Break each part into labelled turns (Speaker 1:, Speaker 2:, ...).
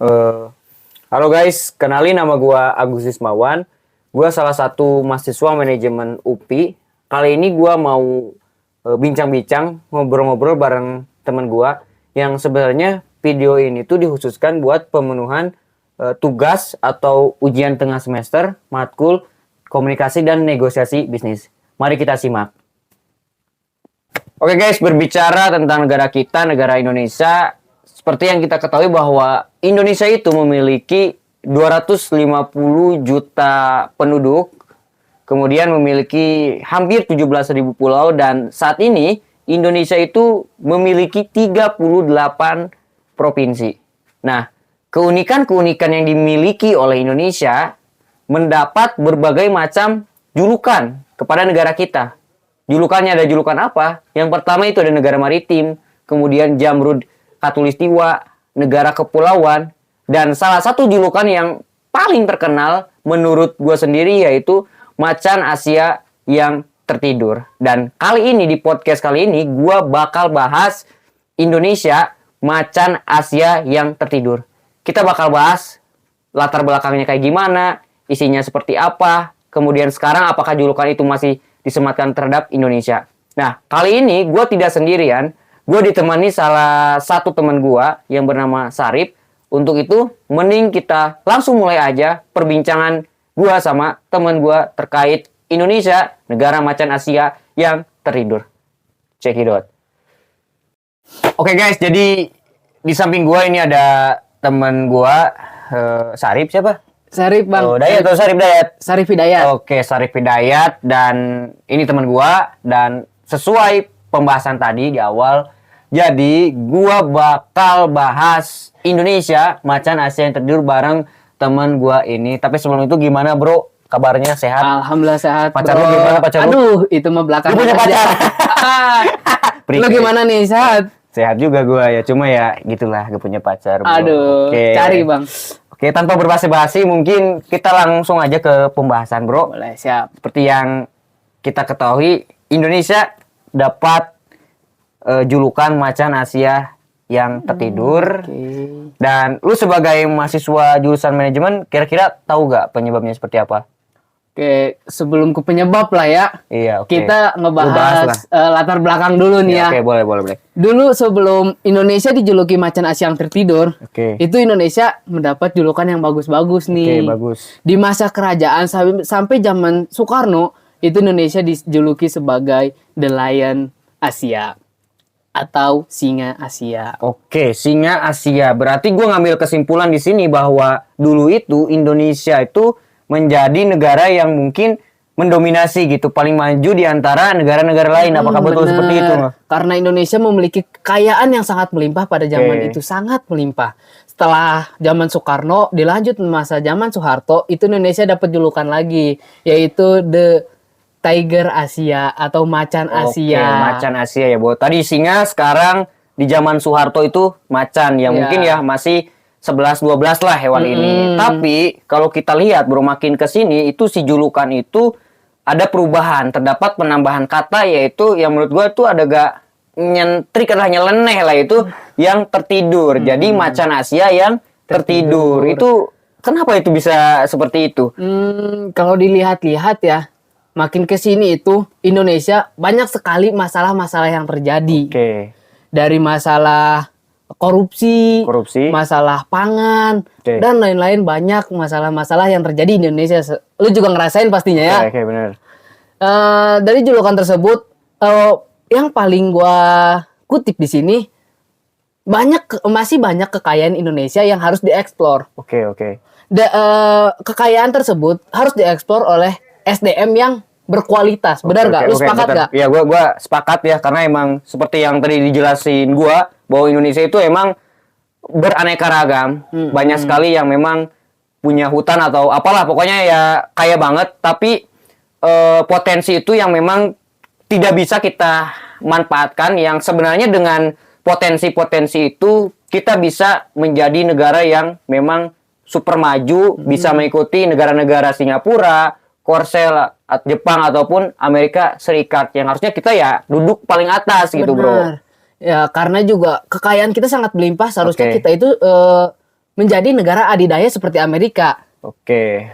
Speaker 1: Eh, Halo guys, kenalin nama gua Agus Ismawan. Gua salah satu mahasiswa manajemen UPI. Kali ini gua mau bincang-bincang, ngobrol-ngobrol bareng teman gua yang sebenarnya video ini tuh dikhususkan buat pemenuhan tugas atau ujian tengah semester matkul komunikasi dan negosiasi bisnis. Mari kita simak. Oke guys, berbicara tentang negara kita, negara Indonesia, seperti yang kita ketahui bahwa Indonesia itu memiliki 250 juta penduduk, kemudian memiliki hampir 17.000 pulau, dan saat ini Indonesia itu memiliki 38 provinsi. Nah, keunikan-keunikan yang dimiliki oleh Indonesia mendapat berbagai macam julukan kepada negara kita. Julukannya ada julukan apa? Yang pertama itu ada negara maritim, kemudian Jamrud Khatulistiwa, negara kepulauan, dan salah satu julukan yang paling terkenal menurut gue sendiri yaitu Macan Asia yang tertidur. Dan kali ini di podcast kali ini gue bakal bahas Indonesia Macan Asia yang tertidur. Kita bakal bahas latar belakangnya kayak gimana, isinya seperti apa, kemudian sekarang apakah julukan itu masih disematkan terhadap Indonesia. Nah, kali ini gue tidak sendirian. Gue ditemani salah satu teman gue yang bernama Sarip. Untuk itu, mending kita langsung mulai aja perbincangan gue sama teman gue terkait Indonesia, negara macan Asia yang tertidur. Check it out. Oke guys, jadi di samping gue ini ada teman gue, Sarip siapa?
Speaker 2: Sarip bang.
Speaker 1: Oh, Dayat atau Sarip Dayat?
Speaker 2: Sarip Hidayat.
Speaker 1: Oke, Sarip Hidayat, dan ini teman gua, dan sesuai pembahasan tadi di awal, jadi gua bakal bahas Indonesia Macan Asia yang tertidur bareng teman gua ini. Tapi sebelum itu gimana bro? Kabarnya sehat?
Speaker 2: Alhamdulillah sehat.
Speaker 1: Pacar
Speaker 2: bro.
Speaker 1: lu gimana pacar lu?
Speaker 2: Aduh, itu mah belakang.
Speaker 1: Lu punya pacar?
Speaker 2: Lu gimana nih, sehat?
Speaker 1: Sehat juga gua ya, cuma ya gitulah, gak punya pacar bro.
Speaker 2: Aduh,
Speaker 1: Oke.
Speaker 2: cari bang.
Speaker 1: Oke, tanpa berbasa-basi mungkin kita langsung aja ke pembahasan bro.
Speaker 2: Boleh, siap.
Speaker 1: Seperti yang kita ketahui, Indonesia dapat julukan Macan Asia yang tertidur.
Speaker 2: Okay.
Speaker 1: Dan lu sebagai mahasiswa jurusan manajemen, kira-kira tahu gak penyebabnya seperti apa?
Speaker 2: Oke, sebelum ke penyebab lah ya.
Speaker 1: Iya, oke.
Speaker 2: Kita ngebahas latar belakang dulu nih ya.
Speaker 1: Oke, boleh.
Speaker 2: Dulu sebelum Indonesia dijuluki Macan Asia yang tertidur,
Speaker 1: Oke.
Speaker 2: itu Indonesia mendapat julukan yang bagus-bagus nih.
Speaker 1: Oke, bagus.
Speaker 2: Di masa kerajaan sampai zaman Soekarno, itu Indonesia dijuluki sebagai The Lion Asia atau Singa Asia.
Speaker 1: Oke, Singa Asia. Berarti gue ngambil kesimpulan di sini bahwa dulu itu Indonesia itu menjadi negara yang mungkin mendominasi gitu, paling maju di antara negara-negara lain. Apakah betul seperti itu?
Speaker 2: Karena Indonesia memiliki kekayaan yang sangat melimpah pada zaman itu, sangat melimpah. Setelah zaman Soekarno, dilanjut masa zaman Soeharto, itu Indonesia dapat julukan lagi, yaitu The Tiger Asia atau Macan Asia.
Speaker 1: Oke, Macan Asia ya, Bo. Tadi singa, sekarang di zaman Soeharto itu macan, yang mungkin ya masih 11-12 lah hewan ini. Tapi kalau kita lihat bro, makin ke sini itu si julukan itu ada perubahan, terdapat penambahan kata, yaitu yang menurut gue itu ada gak nyentrik, adalah nyeleneh lah, itu yang tertidur. Jadi Macan Asia yang tertidur. Itu kenapa itu bisa seperti itu?
Speaker 2: Kalau dilihat-lihat ya, makin ke sini itu Indonesia banyak sekali masalah-masalah yang terjadi.
Speaker 1: Oke.
Speaker 2: Dari masalah korupsi, masalah pangan, dan lain-lain, banyak masalah-masalah yang terjadi di Indonesia. Lu juga ngerasain pastinya ya.
Speaker 1: Oke, benar.
Speaker 2: Dari julukan tersebut, yang paling gua kutip di sini, masih banyak kekayaan Indonesia yang harus dieksplor.
Speaker 1: Oke.
Speaker 2: Kekayaan tersebut harus dieksplor oleh SDM yang berkualitas. Benar nggak? Lu sepakat nggak?
Speaker 1: Ya, gua sepakat ya, karena emang seperti yang tadi dijelasin gua, bahwa Indonesia itu emang beraneka ragam. Banyak sekali yang memang punya hutan atau apalah, pokoknya ya kaya banget, tapi potensi itu yang memang tidak bisa kita manfaatkan, yang sebenarnya dengan potensi-potensi itu kita bisa menjadi negara yang memang super maju, bisa mengikuti negara-negara Singapura, Korsel, Jepang ataupun Amerika Serikat, yang harusnya kita ya duduk paling atas gitu. Benar. Bro.
Speaker 2: Ya karena juga kekayaan kita sangat melimpah, seharusnya kita itu menjadi negara adidaya seperti Amerika.
Speaker 1: Oke.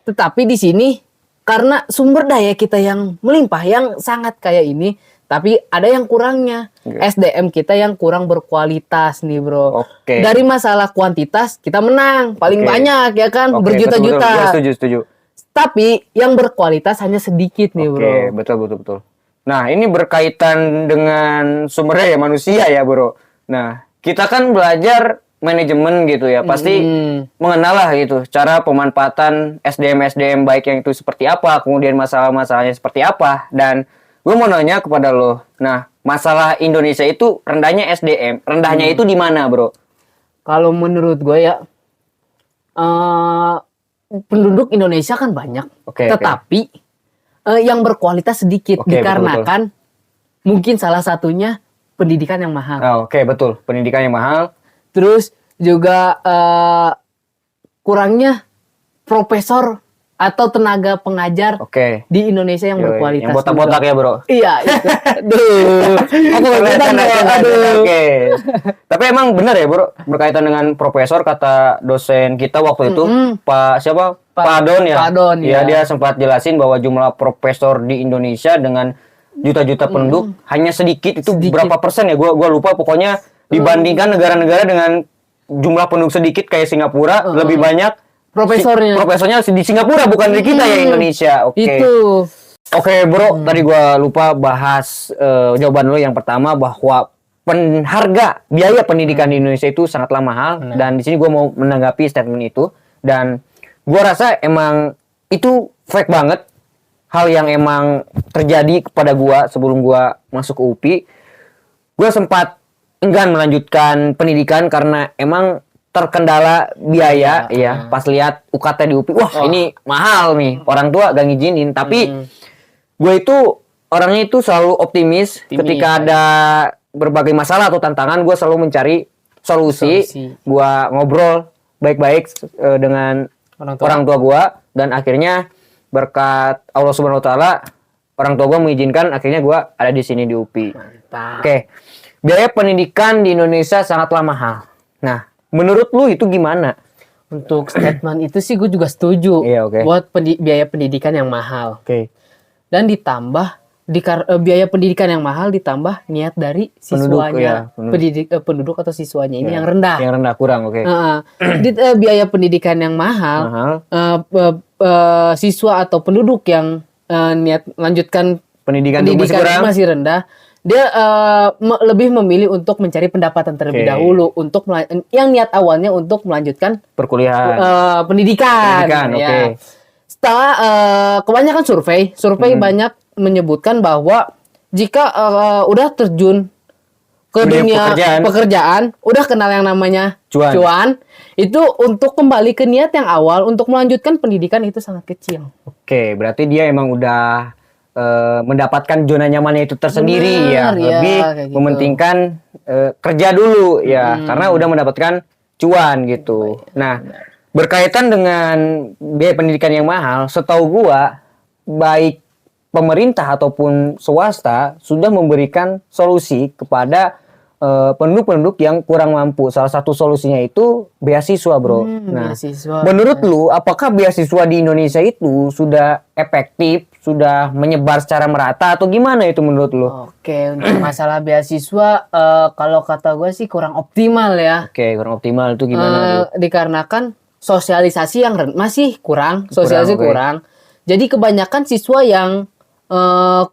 Speaker 2: Tetapi di sini karena sumber daya kita yang melimpah, yang sangat kaya ini, tapi ada yang kurangnya. SDM kita yang kurang berkualitas nih, Bro.
Speaker 1: Oke.
Speaker 2: Dari masalah kuantitas kita menang paling banyak ya kan,
Speaker 1: Oke,
Speaker 2: berjuta-juta.
Speaker 1: betul, setuju.
Speaker 2: Tapi yang berkualitas hanya sedikit nih, Bro.
Speaker 1: Oke, betul. Nah, ini berkaitan dengan sumber daya manusia ya, Bro. Nah, kita kan belajar manajemen gitu ya, pasti mengenal lah gitu cara pemanfaatan SDM baik yang itu seperti apa, kemudian masalah-masalahnya seperti apa. Dan gue mau nanya kepada lo, nah masalah Indonesia itu rendahnya SDM, rendahnya itu di mana, Bro?
Speaker 2: Kalau menurut gue ya, penduduk Indonesia kan banyak, tetapi yang berkualitas sedikit dikarenakan mungkin salah satunya pendidikan yang mahal.
Speaker 1: Oke, betul, pendidikan yang mahal.
Speaker 2: Terus juga kurangnya profesor atau tenaga pengajar di Indonesia yang berkualitas.
Speaker 1: Yang botak-botak ya, Bro?
Speaker 2: Iya. Aduh.
Speaker 1: Oke. Tapi emang benar ya, Bro, berkaitan dengan profesor, kata dosen kita waktu itu, Pak Adon ya?
Speaker 2: Pak Adon, ya.
Speaker 1: Dia sempat jelasin bahwa jumlah profesor di Indonesia dengan juta-juta penduduk hanya sedikit. Itu berapa persen ya? Gua lupa, pokoknya dibandingkan negara-negara dengan jumlah penduduk sedikit kayak Singapura, lebih banyak profesornya di Singapura, bukan di kita ya, Indonesia. Oke, Bro, tadi gua lupa bahas jawaban lo yang pertama, bahwa biaya pendidikan di Indonesia itu sangatlah mahal. Dan di sini gua mau menanggapi statement itu, dan gua rasa emang itu fake banget, hal yang emang terjadi kepada gua sebelum gua masuk ke UPI. Gua sempat enggan melanjutkan pendidikan karena emang terkendala biaya ya. Pas lihat UKT di UPI, wah ini mahal nih, orang tua gak ngizinin. Tapi gue itu orangnya itu selalu optimis. Ketika ada berbagai masalah atau tantangan, gue selalu mencari solusi. Gue ngobrol baik-baik dengan orang tua gue, dan akhirnya berkat Allah Subhanahu Wa Taala, orang tua gue mengizinkan, akhirnya gue ada di sini di UPI. Oke. Biaya pendidikan di Indonesia sangatlah mahal. Nah, menurut lu itu gimana?
Speaker 2: Untuk statement itu sih gue juga setuju. Buat biaya pendidikan yang mahal. Dan ditambah biaya pendidikan yang mahal ditambah niat dari siswanya, penduduk atau siswanya ini yang rendah.
Speaker 1: Yang rendah, kurang.
Speaker 2: Biaya pendidikan yang mahal. Siswa atau penduduk yang niat lanjutkan pendidikan masih rendah. Dia lebih memilih untuk mencari pendapatan terlebih dahulu, untuk yang niat awalnya untuk melanjutkan
Speaker 1: perkuliahan,
Speaker 2: pendidikan. Setelah kebanyakan survei banyak menyebutkan bahwa jika udah terjun ke dunia pekerjaan, udah kenal yang namanya cuan, itu untuk kembali ke niat yang awal untuk melanjutkan pendidikan itu sangat kecil.
Speaker 1: Berarti dia emang udah mendapatkan zona nyamannya itu tersendiri. Lebih mementingkan kerja dulu ya, karena udah mendapatkan cuan gitu. Berkaitan dengan biaya pendidikan yang mahal, setahu gua baik pemerintah ataupun swasta sudah memberikan solusi kepada penduduk-penduduk yang kurang mampu. Salah satu solusinya itu beasiswa, Bro.
Speaker 2: Beasiswa.
Speaker 1: Menurut lu, apakah beasiswa di Indonesia itu sudah efektif, sudah menyebar secara merata, atau gimana itu menurut lu?
Speaker 2: Untuk masalah beasiswa, kalau kata gue sih kurang optimal ya.
Speaker 1: Kurang optimal itu gimana?
Speaker 2: Dikarenakan sosialisasi yang masih kurang, kurang. Jadi kebanyakan siswa yang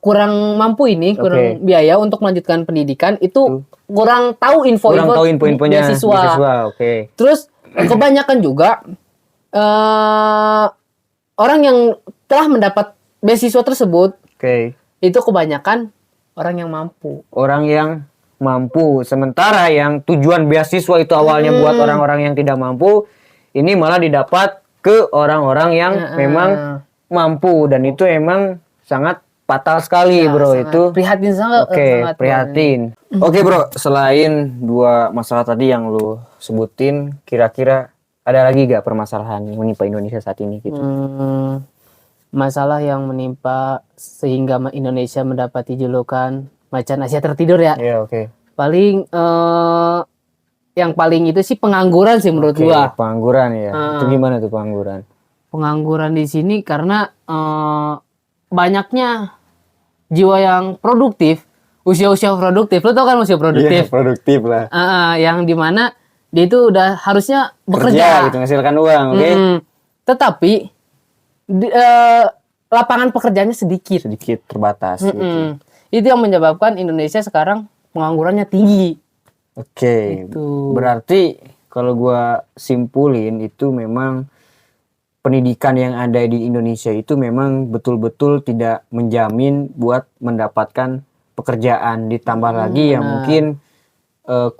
Speaker 2: kurang mampu ini, kurang biaya untuk melanjutkan pendidikan itu kurang tahu info-infonya beasiswa. Terus kebanyakan juga orang yang telah mendapat beasiswa tersebut itu kebanyakan orang yang mampu. Sementara yang tujuan beasiswa itu awalnya buat orang-orang yang tidak mampu, ini malah didapat ke orang-orang yang memang mampu, dan itu emang sangat fatal sekali, Bro. Itu prihatin sangat.
Speaker 1: Prihatin. Bro, selain dua masalah tadi yang lu sebutin, kira-kira ada lagi gak permasalahan yang menimpa Indonesia saat ini gitu?
Speaker 2: Masalah yang menimpa sehingga Indonesia mendapati julukan macan Asia tertidur ya.
Speaker 1: Iya,
Speaker 2: Paling yang paling itu sih pengangguran sih menurut
Speaker 1: Oke,
Speaker 2: gua.
Speaker 1: pengangguran ya. Itu gimana tuh pengangguran?
Speaker 2: Pengangguran di sini karena banyaknya jiwa yang produktif, usia-usia produktif. Lo tau kan usia produktif?
Speaker 1: Produktif lah.
Speaker 2: Yang dimana dia itu udah harusnya
Speaker 1: Kerja
Speaker 2: bekerja.
Speaker 1: gitu, menghasilkan uang, oke?
Speaker 2: Tetapi lapangan pekerjaannya sedikit.
Speaker 1: Sedikit terbatas gitu.
Speaker 2: Itu yang menyebabkan Indonesia sekarang penganggurannya tinggi.
Speaker 1: Oke.
Speaker 2: Gitu.
Speaker 1: Berarti kalau gua simpulin itu memang pendidikan yang ada di Indonesia itu memang betul-betul tidak menjamin buat mendapatkan pekerjaan. Ditambah lagi ya mungkin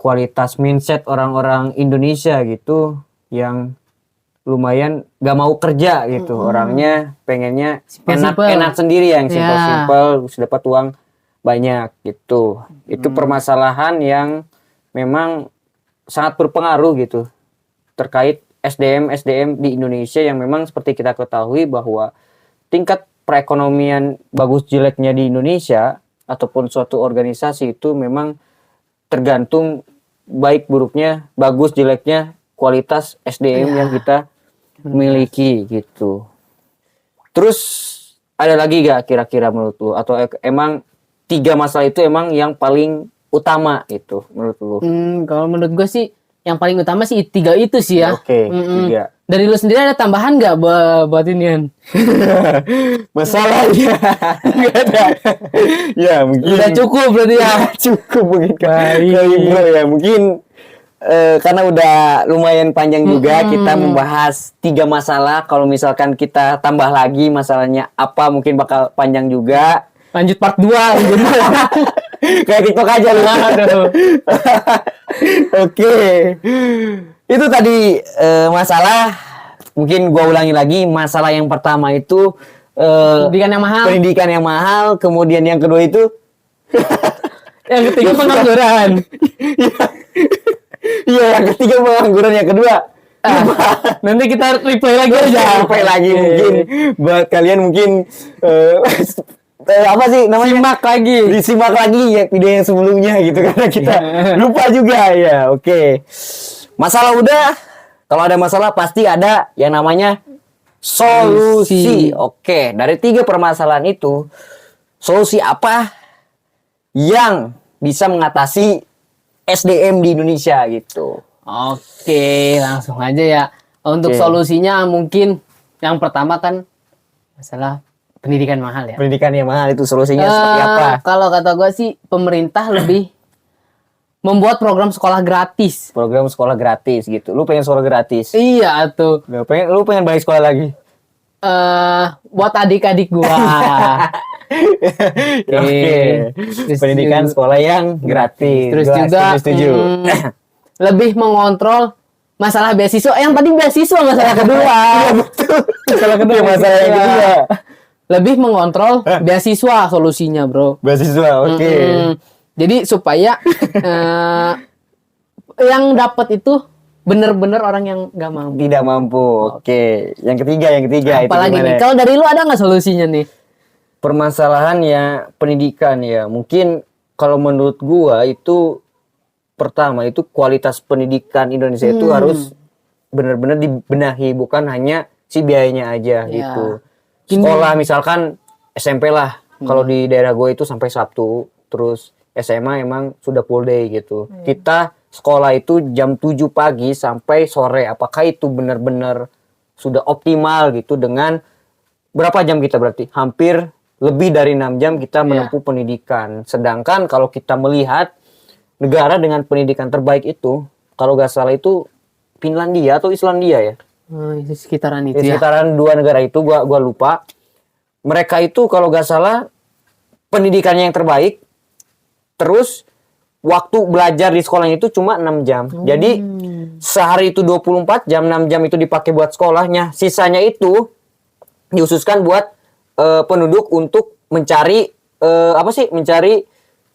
Speaker 1: kualitas mindset orang-orang Indonesia gitu yang lumayan gak mau kerja gitu. Orangnya pengennya enak sendiri, yang simpel-simpel, bisa dapat uang banyak gitu. Itu permasalahan yang memang sangat berpengaruh gitu terkait SDM di Indonesia yang memang seperti kita ketahui bahwa tingkat perekonomian bagus jeleknya di Indonesia ataupun suatu organisasi itu memang tergantung baik buruknya, bagus jeleknya kualitas SDM yang kita miliki gitu. Terus ada lagi gak kira-kira menurut lu, atau emang 3 masalah itu emang yang paling utama itu menurut lu?
Speaker 2: Kalau menurut gue sih yang paling utama sih 3 itu sih ya.
Speaker 1: Oke, 3.
Speaker 2: Dari lu sendiri ada tambahan nggak buat inian?
Speaker 1: Masalahnya nggak ada. Ya mungkin
Speaker 2: Udah cukup berarti ya.
Speaker 1: cukup mungkin
Speaker 2: Baik.
Speaker 1: kali bro ya, mungkin karena udah lumayan panjang juga kita membahas 3 masalah. Kalau misalkan kita tambah lagi masalahnya apa mungkin bakal panjang juga.
Speaker 2: Lanjut part 2 gitu.
Speaker 1: Kayak TikTok aja lu. Oke. Itu tadi masalah, mungkin gua ulangi lagi. Masalah yang pertama itu
Speaker 2: Pendidikan yang mahal.
Speaker 1: pendidikan yang mahal. Kemudian yang kedua itu
Speaker 2: Yang ketiga pengangguran.
Speaker 1: iya, yang ketiga pengangguran, yang kedua
Speaker 2: Nanti kita replay lagi aja.
Speaker 1: sampai lagi mungkin buat kalian mungkin apa sih namanya, disimak lagi ya video yang sebelumnya gitu karena kita lupa juga ya. Oke. Masalah udah, kalau ada masalah pasti ada yang namanya solusi. Oke, dari 3 permasalahan itu solusi apa yang bisa mengatasi SDM di Indonesia gitu?
Speaker 2: Oke, langsung aja ya. Untuk solusinya mungkin yang pertama kan masalah pendidikan mahal ya.
Speaker 1: Pendidikan yang mahal itu solusinya seperti apa?
Speaker 2: Kalau kata gue sih pemerintah lebih membuat program sekolah gratis.
Speaker 1: Program sekolah gratis gitu. Lu pengen sekolah gratis?
Speaker 2: Iya tuh.
Speaker 1: Lu pengen balik sekolah lagi?
Speaker 2: Buat adik-adik gua.
Speaker 1: Oke. Pendidikan sekolah yang gratis.
Speaker 2: Terus
Speaker 1: Gua
Speaker 2: juga
Speaker 1: setuju.
Speaker 2: lebih mengontrol masalah beasiswa. Yang tadi beasiswa masalah kedua.
Speaker 1: Masalah kedua, masalah yang kedua.
Speaker 2: Lebih mengontrol beasiswa solusinya, bro.
Speaker 1: Beasiswa, oke.
Speaker 2: Jadi supaya yang dapat itu bener-bener orang yang nggak mampu.
Speaker 1: Tidak mampu. Oke. Yang ketiga
Speaker 2: Apalagi
Speaker 1: itu
Speaker 2: nih,
Speaker 1: gimana?
Speaker 2: kalau dari lu ada nggak solusinya nih?
Speaker 1: Permasalahan ya pendidikan ya. Mungkin kalau menurut gua itu pertama itu kualitas pendidikan Indonesia itu harus benar-benar dibenahi, bukan hanya si biayanya aja gitu. Sekolah misalkan SMP lah. Kalau di daerah gue itu sampai Sabtu, terus SMA emang sudah full day gitu. Kita sekolah itu jam 7 pagi sampai sore. Apakah itu benar-benar sudah optimal gitu dengan berapa jam kita berarti? Hampir lebih dari 6 jam kita menempuh pendidikan. Sedangkan kalau kita melihat negara dengan pendidikan terbaik itu, kalau gak salah itu Finlandia atau Islandia ya?
Speaker 2: Itu sekitaran itu
Speaker 1: Di
Speaker 2: ya.
Speaker 1: sekitaran 2 negara itu, gua lupa. Mereka itu kalau gak salah pendidikannya yang terbaik, terus waktu belajar di sekolahnya itu cuma 6 jam. Jadi sehari itu 24 jam, 6 jam itu dipakai buat sekolahnya. Sisanya itu dihususkan buat penduduk untuk mencari mencari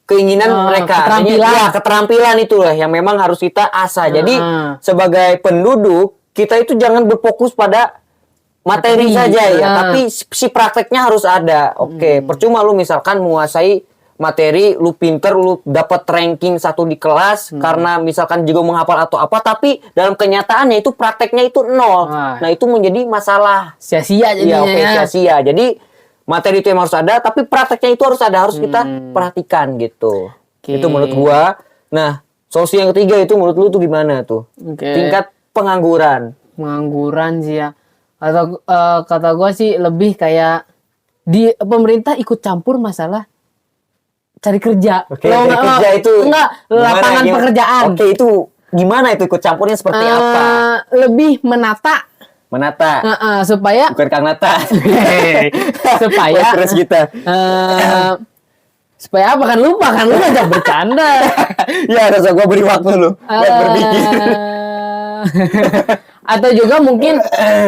Speaker 1: keinginan mereka. Keterampilan itulah yang memang harus kita asah. Jadi sebagai penduduk kita itu jangan berfokus pada materi saja ya, tapi si prakteknya harus ada. Oke, percuma lu misalkan menguasai materi, lu pinter, lu dapat ranking 1 di kelas karena misalkan juga menghafal atau apa, tapi dalam kenyataannya itu prakteknya itu 0. Nah, itu menjadi masalah.
Speaker 2: Sia-sia
Speaker 1: Iya,
Speaker 2: jadinya
Speaker 1: oke,
Speaker 2: ya.
Speaker 1: sia-sia. Jadi materi itu yang harus ada, tapi prakteknya itu harus ada, harus kita perhatikan gitu.
Speaker 2: Oke.
Speaker 1: Itu menurut gua. Nah, solusi yang ketiga itu menurut lu tuh gimana tuh?
Speaker 2: Oke.
Speaker 1: Tingkat pengangguran.
Speaker 2: Pengangguran sih ya. Atau kata gua sih lebih kayak di pemerintah ikut campur masalah cari kerja.
Speaker 1: Oke, cari kerja itu
Speaker 2: enggak
Speaker 1: gimana,
Speaker 2: lapangan
Speaker 1: gimana?
Speaker 2: pekerjaan.
Speaker 1: Oke, itu gimana itu ikut campurnya seperti apa?
Speaker 2: Lebih menata
Speaker 1: Menata.
Speaker 2: supaya
Speaker 1: Bukan Kang Nata.
Speaker 2: supaya
Speaker 1: Terus kita.
Speaker 2: supaya apa kan lupa aja bercanda.
Speaker 1: Ya, harus gua beri waktu lu buat berpikir.
Speaker 2: Atau juga mungkin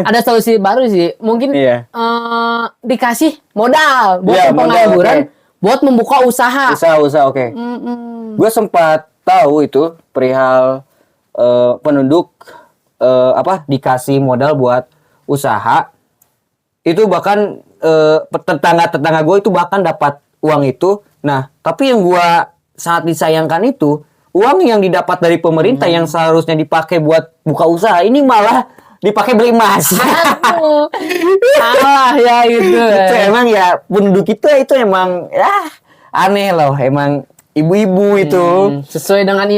Speaker 2: ada solusi baru sih. Mungkin
Speaker 1: Iya.
Speaker 2: dikasih modal buat
Speaker 1: Iya, modal,
Speaker 2: pengangguran,
Speaker 1: oke.
Speaker 2: buat membuka usaha.
Speaker 1: Usaha, oke. Gue sempat tahu itu perihal penduduk dikasih modal buat usaha. Itu bahkan tetangga gue itu bahkan dapat uang itu. Nah, tapi yang gue sangat disayangkan itu uang yang didapat dari pemerintah yang seharusnya dipakai buat buka usaha ini malah dipakai beli emas.
Speaker 2: Aduh, salah ya gitu.
Speaker 1: Itu emang ya penduduk kita itu emang ya aneh loh, emang ibu-ibu itu.
Speaker 2: Sesuai dengan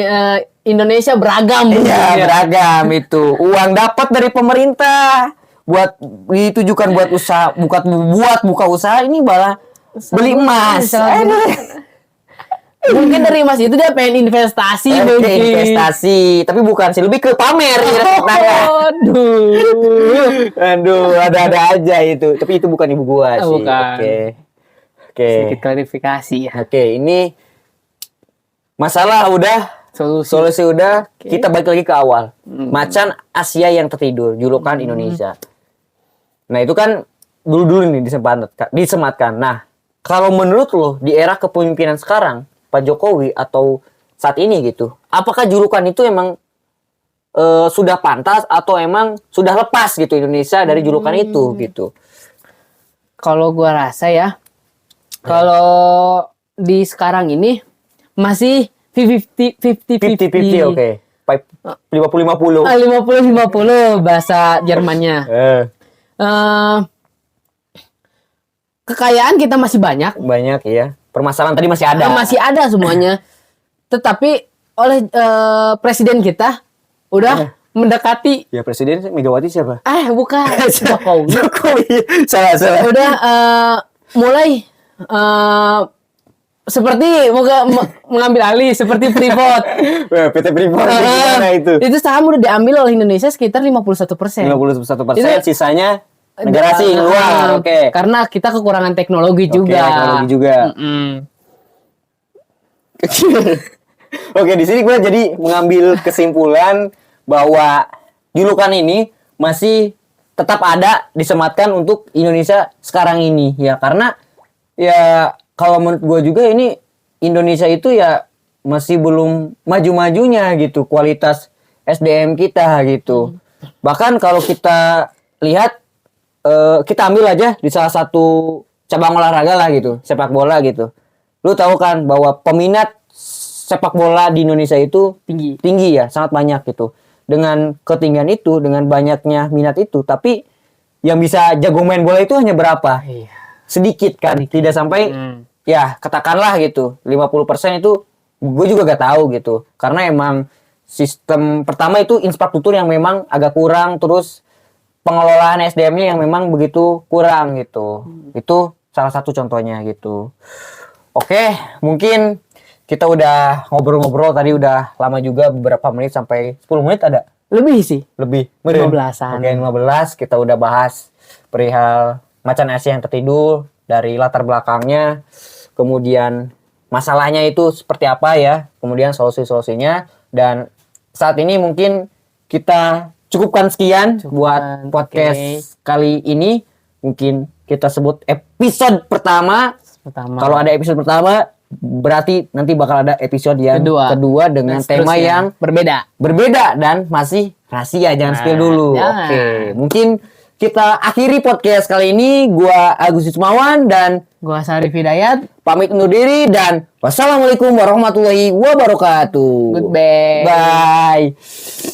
Speaker 2: Indonesia beragam.
Speaker 1: Iya, beragam itu. Uang dapat dari pemerintah buat ditujukan buat usaha, buat buka usaha, ini malah beli emas.
Speaker 2: Mungkin dari emas itu dia pengen investasi mungkin.
Speaker 1: Investasi, tapi bukan sih, lebih ke pamer. Aduh, ada aja itu. Tapi itu bukan ibu gua sih.
Speaker 2: Bukan.
Speaker 1: Oke.
Speaker 2: Sedikit klarifikasi ya.
Speaker 1: Oke, ini masalah udah, solusi udah. Kita balik lagi ke awal. Macan Asia yang tertidur, julukan Indonesia. Nah, itu kan dulu nih disematkan. Nah, kalau menurut lo di era kepemimpinan sekarang Pak Jokowi atau saat ini gitu, apakah julukan itu emang sudah pantas atau emang sudah lepas gitu Indonesia dari julukan itu gitu?
Speaker 2: Kalau gua rasa ya, kalau di sekarang ini masih
Speaker 1: 50-50, oke. 50-50.
Speaker 2: 50-50 bahasa Jermannya. Kekayaan kita masih banyak.
Speaker 1: Banyak ya. Permasalahan tadi masih ada.
Speaker 2: Masih ada semuanya. Tetapi oleh presiden kita udah mendekati.
Speaker 1: Ya presiden Megawati siapa?
Speaker 2: Bukan. Jokowi.
Speaker 1: Salah.
Speaker 2: Udah mulai seperti mengambil alih seperti Freeport.
Speaker 1: PT Freeport gimana itu?
Speaker 2: Itu saham udah diambil oleh Indonesia sekitar 51%.
Speaker 1: 51%, sisanya negara asing luar. Oke.
Speaker 2: Karena kita kekurangan teknologi juga.
Speaker 1: Teknologi juga. Oke, di sini gue jadi mengambil kesimpulan bahwa julukan ini masih tetap ada disematkan untuk Indonesia sekarang ini ya, karena ya kalau menurut gue juga ini Indonesia itu ya masih belum maju-majunya gitu kualitas SDM kita gitu. Bahkan kalau kita lihat kita ambil aja di salah satu cabang olahraga lah gitu, sepak bola gitu. Lu tahu kan bahwa peminat sepak bola di Indonesia itu tinggi ya, sangat banyak gitu. Dengan ketinggian itu, dengan banyaknya minat itu, tapi yang bisa jago main bola itu hanya berapa? Sedikit kan, tidak sampai ya katakanlah gitu 50% itu gue juga gak tahu gitu, karena emang sistem pertama itu infrastruktur yang memang agak kurang, terus pengelolaan SDM-nya yang memang begitu kurang gitu. Itu salah satu contohnya gitu. Oke, mungkin kita udah ngobrol-ngobrol tadi udah lama juga, beberapa menit, sampai 10 menit ada.
Speaker 2: Lebih sih.
Speaker 1: Lebih.
Speaker 2: 15-an.
Speaker 1: Oke, 15 kita udah bahas perihal macan Asia yang tertidur, dari latar belakangnya, kemudian masalahnya itu seperti apa ya, kemudian solusi-solusinya, dan saat ini mungkin kita cukupkan sekian buat podcast kali ini. Mungkin kita sebut episode pertama. Kalau ada episode pertama, berarti nanti bakal ada episode yang kedua dengan tema yang
Speaker 2: berbeda
Speaker 1: dan masih rahasia, jangan spill dulu. Oke, mungkin kita akhiri podcast kali ini. Gua Agus Ismawan dan
Speaker 2: Gua Sarif Hidayat.
Speaker 1: pamit undur diri dan wassalamualaikum warahmatullahi wabarakatuh.
Speaker 2: Goodbye.
Speaker 1: Bye.